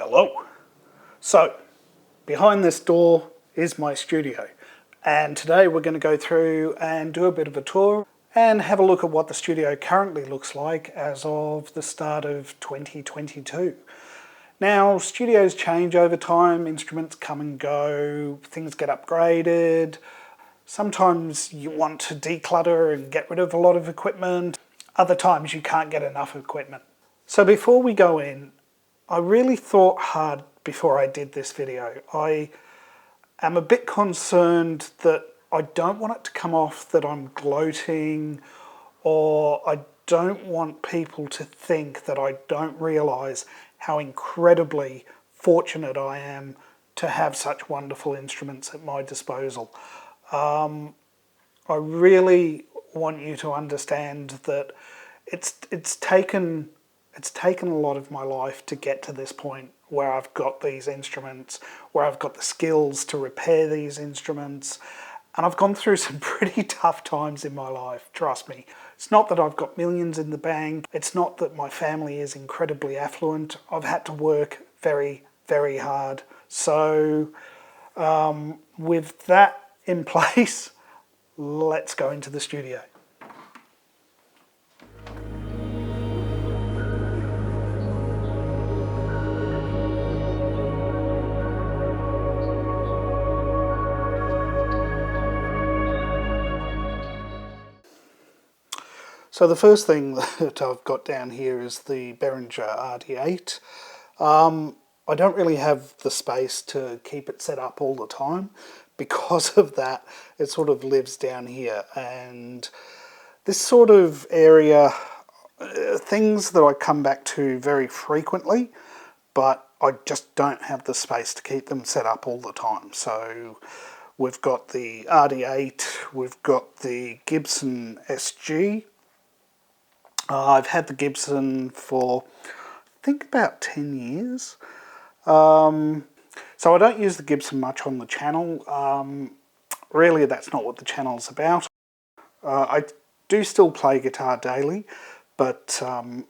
Hello. So, behind this door is my studio, and today we're going to go through and do a bit of a tour and have a look at what the studio currently looks like as of the start of 2022. Now, studios change over time, instruments come and go, things get upgraded. Sometimes you want to declutter and get rid of a lot of equipment. Other times you can't get enough equipment. So before we go in, I really thought hard before I did this video. I am a bit concerned that I don't want it to come off that I'm gloating, or I don't want people to think that I don't realise how incredibly fortunate I am to have such wonderful instruments at my disposal. I really want you to understand that it's taken a lot of my life to get to this point where I've got these instruments, where I've got the skills to repair these instruments, and I've gone through some pretty tough times in my life, trust me. It's not that I've got millions in the bank, it's not that my family is incredibly affluent. I've had to work very, very hard. So with that in place, let's go into the studio. So the first thing that I've got down here is the Behringer RD8. I don't really have the space to keep it set up all the time. Because of that, it sort of lives down here. And this sort of area, things that I come back to very frequently, but I just don't have the space to keep them set up all the time. So we've got the RD8, we've got the Gibson SG. I've had the Gibson for, I think, about 10 years. So I don't use the Gibson much on the channel. Really, that's not what the channel's about. I do still play guitar daily, but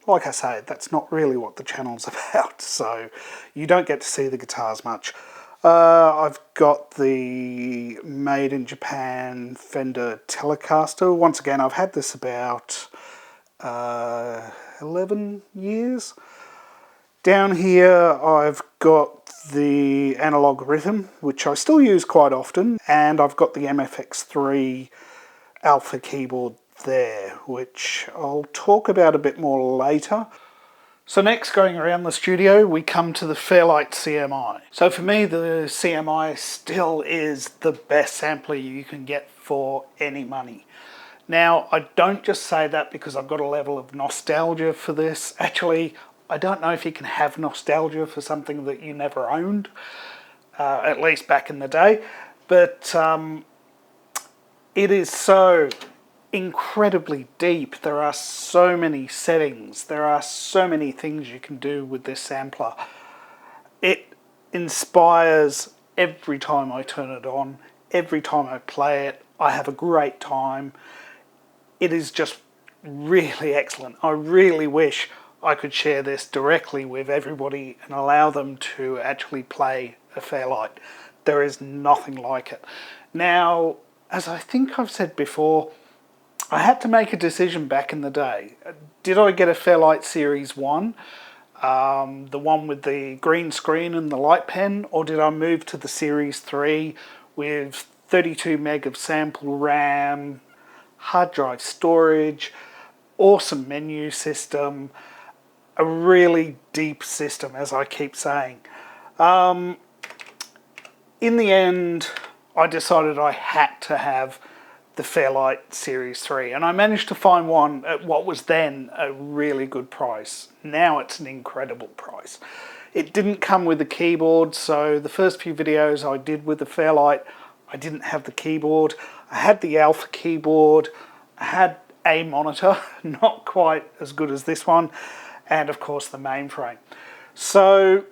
like I say, that's not really what the channel's about. So you don't get to see the guitars much. I've got the made in Japan Fender Telecaster. Once again, I've had this about 11 years. Down here I've got the analog rhythm, which I still use quite often, and I've got the MFX3 Alpha keyboard there, which I'll talk about a bit more later. So next, going around the studio, we come to the Fairlight CMI. So for me, the CMI still is the best sampler you can get for any money. Now, I don't just say that because I've got a level of nostalgia for this. Actually, I don't know if you can have nostalgia for something that you never owned, at least back in the day. But it is so incredibly deep. There are so many settings. There are so many things you can do with this sampler. It inspires every time I turn it on. Every time I play it, I have a great time. It is just really excellent. I really wish I could share this directly with everybody and allow them to actually play a Fairlight. There is nothing like it. Now, as I think I've said before, I had to make a decision back in the day. Did I get a Fairlight Series 1, the one with the green screen and the light pen, or did I move to the Series 3 with 32 meg of sample RAM, hard drive storage, awesome menu system, a really deep system, as I keep saying. In the end, I decided I had to have the Fairlight Series 3, and I managed to find one at what was then a really good price. Now it's an incredible price. It didn't come with a keyboard, so the first few videos I did with the Fairlight, I didn't have the keyboard. I had the Alpha keyboard, I had a monitor, not quite as good as this one, and of course the mainframe. So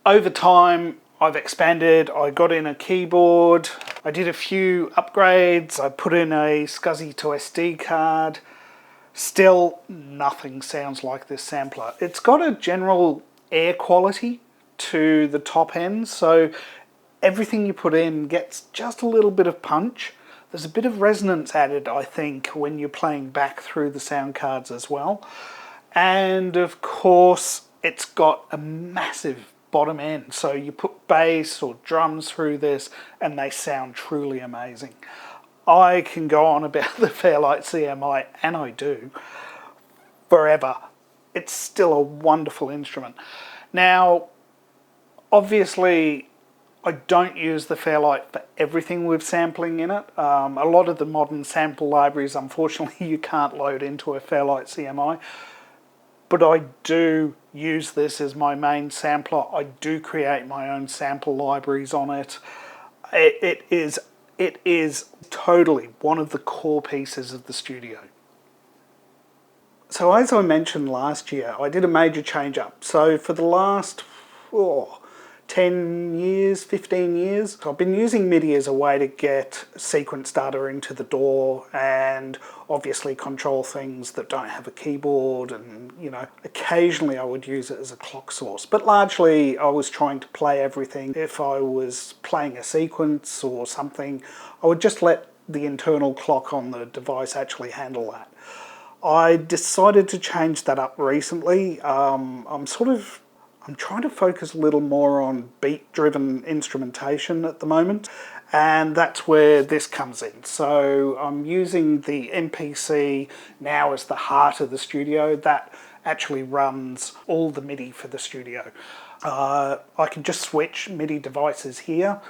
over time I've expanded. I got in a keyboard, I did a few upgrades, I put in a SCSI to SD card. Still nothing sounds like this sampler. It's got a general air quality to the top end, so everything you put in gets just a little bit of punch. There's a bit of resonance added, I think, when you're playing back through the sound cards as well. And of course, it's got a massive bottom end, so you put bass or drums through this and they sound truly amazing. I can go on about the Fairlight CMI, and I do, forever. It's still a wonderful instrument. Now, obviously, I don't use the Fairlight for everything with sampling in it. A lot of the modern sample libraries, unfortunately, you can't load into a Fairlight CMI. But I do use this as my main sampler. I do create my own sample libraries on it. It is totally one of the core pieces of the studio. So as I mentioned last year, I did a major change up. So for the last 10 years, 15 years, I've been using MIDI as a way to get sequence data into the DAW and obviously control things that don't have a keyboard, and occasionally I would use it as a clock source, but largely I was trying to play everything. If I was playing a sequence or something, I would just let the internal clock on the device actually handle that. I decided to change that up recently. I'm trying to focus a little more on beat-driven instrumentation at the moment, and that's where this comes in. So I'm using the MPC now as the heart of the studio. That actually runs all the MIDI for the studio. I can just switch MIDI devices here.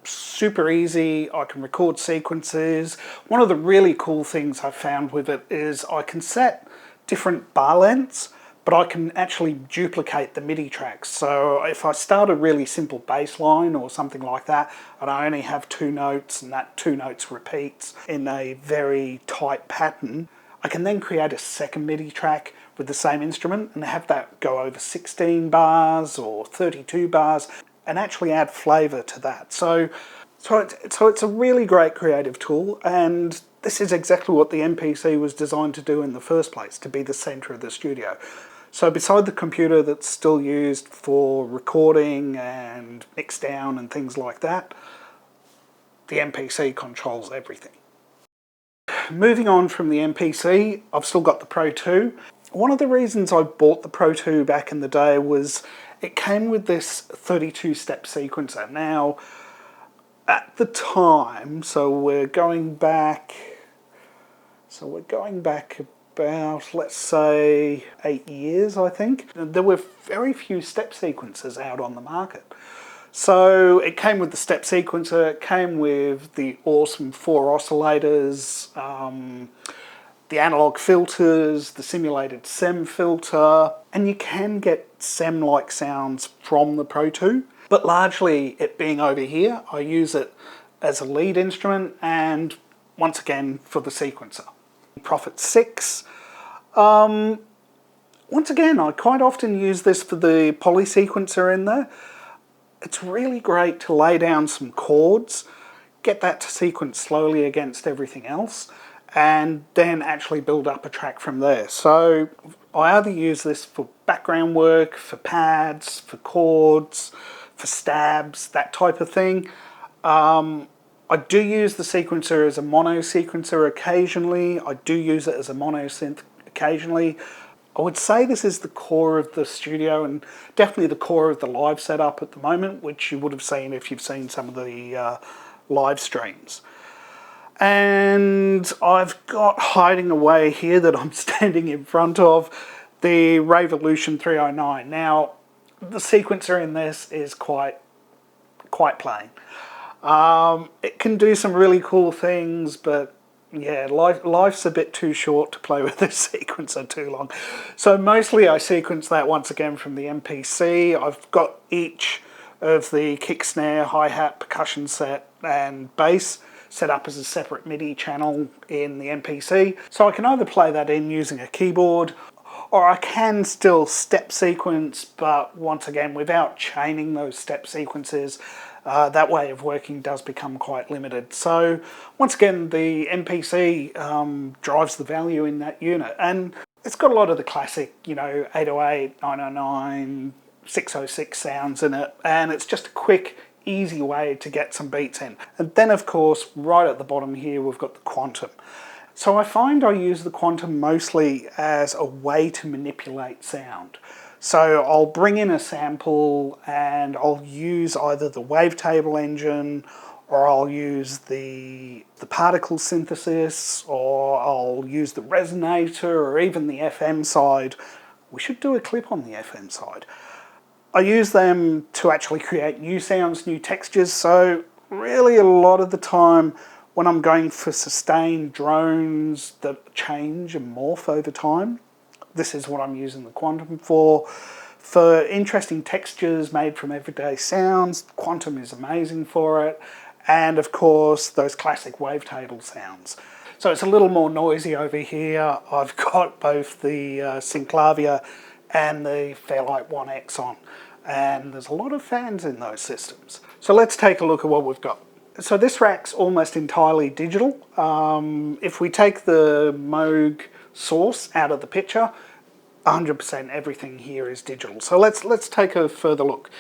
Super easy. I can record sequences. One of the really cool things I found with it is I can set different bar lengths, but I can actually duplicate the MIDI tracks. So if I start a really simple bass line or something like that, and I only have 2 notes, and that 2 notes repeats in a very tight pattern, I can then create a second MIDI track with the same instrument and have that go over 16 bars or 32 bars and actually add flavour to that. So it's a really great creative tool, and this is exactly what the MPC was designed to do in the first place, to be the centre of the studio. So beside the computer that's still used for recording and mix down and things like that, the MPC controls everything. Moving on from the MPC, I've still got the Pro 2. One of the reasons I bought the Pro 2 back in the day was it came with this 32-step sequencer. Now, at the time, so we're going back about, let's say, 8 years, I think. There were very few step sequencers out on the market. So it came with the step sequencer, it came with the awesome 4 oscillators, the analog filters, the simulated SEM filter, and you can get SEM-like sounds from the Pro 2. But largely, it being over here, I use it as a lead instrument and, once again, for the sequencer. Prophet 6. Once again, I quite often use this for the poly sequencer in there. It's really great to lay down some chords, get that to sequence slowly against everything else, and then actually build up a track from there. So I either use this for background work, for pads, for chords, for stabs, that type of thing. I do use the sequencer as a mono sequencer occasionally. I do use it as a mono synth occasionally. I would say this is the core of the studio and definitely the core of the live setup at the moment, which you would have seen if you've seen some of the live streams. And I've got hiding away here that I'm standing in front of the Revolution 309. Now, the sequencer in this is quite plain. It can do some really cool things, but yeah, life's a bit too short to play with this sequencer too long. So mostly I sequence that once again from the MPC. I've got each of the kick, snare, hi-hat, percussion set and bass set up as a separate MIDI channel in the MPC. So I can either play that in using a keyboard, or I can still step sequence, but once again without chaining those step sequences. That way of working does become quite limited. So once again, the MPC drives the value in that unit. And It's got a lot of the classic, 808, 909, 606 sounds in it, and it's just a quick, easy way to get some beats in. And then of course, right at the bottom here, we've got the Quantum. So I find I use the Quantum mostly as a way to manipulate sound. So I'll bring in a sample and I'll use either the wavetable engine, or I'll use the particle synthesis, or I'll use the resonator, or even the FM side. We should do a clip on the FM side. I use them to actually create new sounds, new textures, so really a lot of the time when I'm going for sustained drones that change and morph over time, this is what I'm using the Quantum for. For interesting textures made from everyday sounds, Quantum is amazing for it. And of course, those classic wavetable sounds. So it's a little more noisy over here. I've got both the Synclavia and the Fairlight 1X on. And there's a lot of fans in those systems. So let's take a look at what we've got. So this rack's almost entirely digital. If we take the Moog source out of the picture, 100% everything here is digital. So let's take a further look.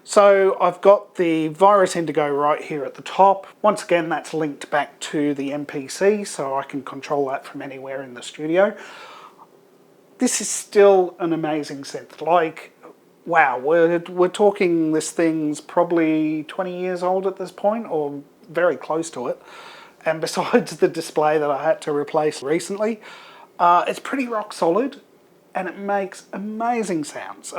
So I've got the Virus Indigo right here at the top. Once again, that's linked back to the MPC, so I can control that from anywhere in the studio. This is still an amazing synth. Like, wow, we're talking this thing's probably 20 years old at this point, or very close to it. And besides the display that I had to replace recently, it's pretty rock solid, and it makes amazing sounds.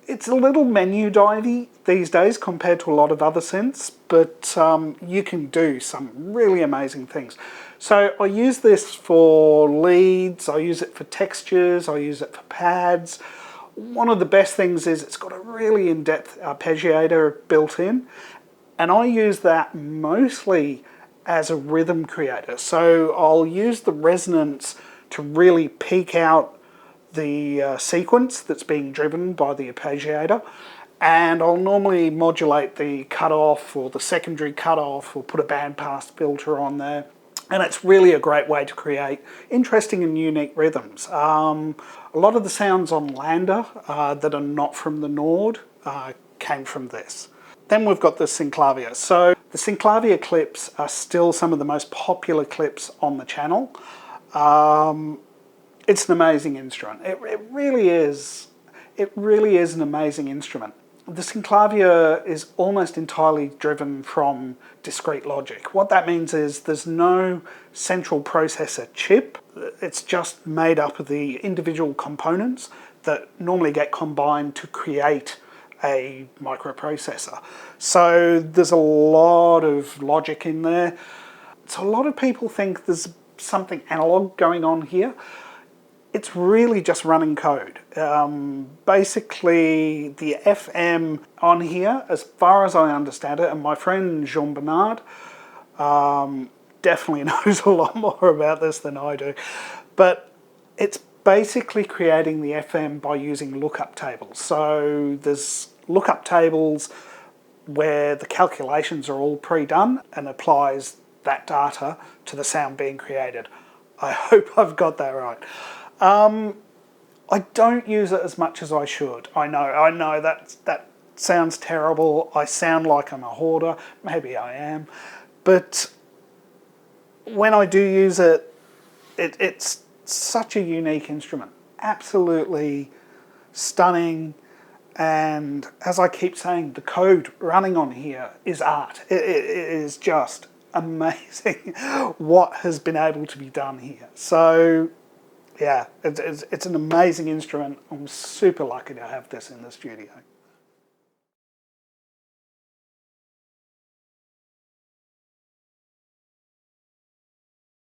It's a little menu divey these days compared to a lot of other synths, but you can do some really amazing things. So I use this for leads, I use it for textures, I use it for pads. One of the best things is it's got a really in-depth arpeggiator built in, and I use that mostly as a rhythm creator. So I'll use the resonance to really peak out the sequence that's being driven by the arpeggiator, and I'll normally modulate the cutoff or the secondary cutoff, or put a bandpass filter on there, and it's really a great way to create interesting and unique rhythms. A lot of the sounds on Lander that are not from the Nord came from this. Then we've got the Synclavia. So the Synclavia clips are still some of the most popular clips on the channel. It's an amazing instrument. It really is. It really is an amazing instrument. The Synclavia is almost entirely driven from discrete logic. What that means is there's no central processor chip. It's just made up of the individual components that normally get combined to create a microprocessor. So there's a lot of logic in there. So a lot of people think there's something analog going on here. It's really just running code. Basically, the FM on here, as far as I understand it, and my friend Jean Bernard definitely knows a lot more about this than I do, but it's basically creating the FM by using lookup tables. So there's lookup tables where the calculations are all pre-done and applies that data to the sound being created. I hope I've got that right. I don't use it as much as I should. I know that sounds terrible. I sound like I'm a hoarder. Maybe I am. But when I do use it, it's such a unique instrument. Absolutely stunning. And as I keep saying, the code running on here is art. It is just amazing what has been able to be done here. So yeah, it's an amazing instrument. I'm super lucky to have this in the studio.